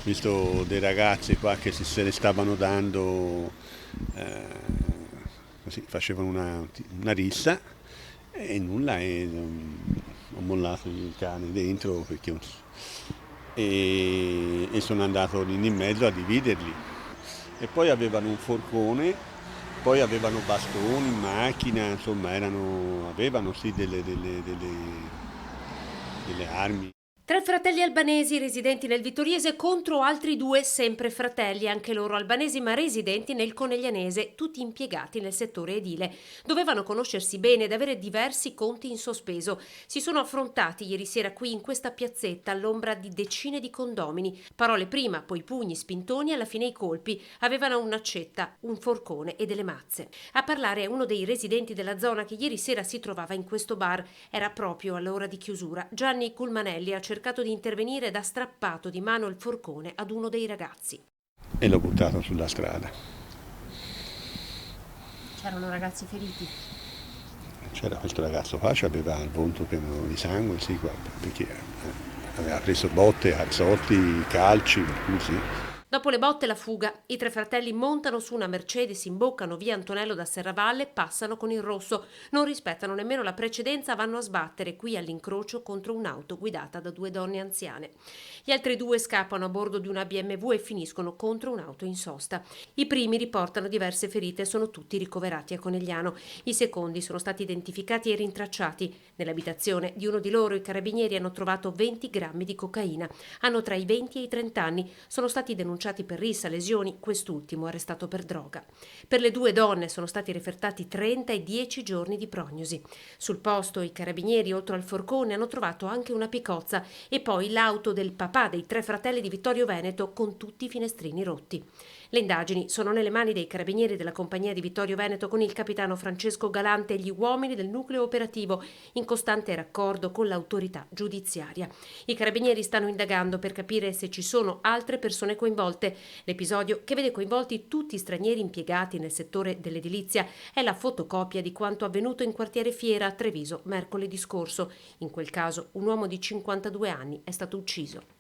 visto dei ragazzi qua che se ne stavano dando, così facevano una rissa e nulla, ho mollato il cane dentro e sono andato lì in mezzo a dividerli. E poi avevano un forcone, poi avevano bastoni, macchina, insomma avevano sì delle armi. Tre fratelli albanesi residenti nel Vittoriese contro altri due sempre fratelli, anche loro albanesi ma residenti nel Coneglianese, tutti impiegati nel settore edile. Dovevano conoscersi bene ed avere diversi conti in sospeso. Si sono affrontati ieri sera qui in questa piazzetta all'ombra di decine di condomini. Parole prima, poi pugni, spintoni, alla fine i colpi. Avevano un'accetta, un forcone e delle mazze. A parlare è uno dei residenti della zona che ieri sera si trovava in questo bar. Era proprio all'ora di chiusura. Gianni Culmanelli ha cercato di intervenire ed ha strappato di mano il forcone ad uno dei ragazzi. E l'ho buttato sulla strada. C'erano ragazzi feriti. C'era questo ragazzo qua, aveva il volto pieno di sangue, sì, guarda, perché aveva preso botte, cazzotti, calci, così. Dopo le botte e la fuga, i tre fratelli montano su una Mercedes, imboccano via Antonello da Serravalle, passano con il rosso, non rispettano nemmeno la precedenza, vanno a sbattere qui all'incrocio contro un'auto guidata da due donne anziane. Gli altri due scappano a bordo di una BMW e finiscono contro un'auto in sosta. I primi riportano diverse ferite e sono tutti ricoverati a Conegliano. I secondi sono stati identificati e rintracciati. Nell'abitazione di uno di loro i carabinieri hanno trovato 20 grammi di cocaina. Hanno tra i 20 e i 30 anni, sono stati denunciati per rissa, lesioni, quest'ultimo arrestato per droga. Per le due donne sono stati refertati 30 e 10 giorni di prognosi. Sul posto i carabinieri, oltre al forcone, hanno trovato anche una picozza e poi l'auto del papà dei tre fratelli di Vittorio Veneto con tutti i finestrini rotti. Le indagini sono nelle mani dei carabinieri della compagnia di Vittorio Veneto con il capitano Francesco Galante e gli uomini del nucleo operativo in costante raccordo con l'autorità giudiziaria. I carabinieri stanno indagando per capire se ci sono altre persone coinvolte. L'episodio, che vede coinvolti tutti stranieri impiegati nel settore dell'edilizia, è la fotocopia di quanto avvenuto in quartiere Fiera a Treviso mercoledì scorso. In quel caso un uomo di 52 anni è stato ucciso.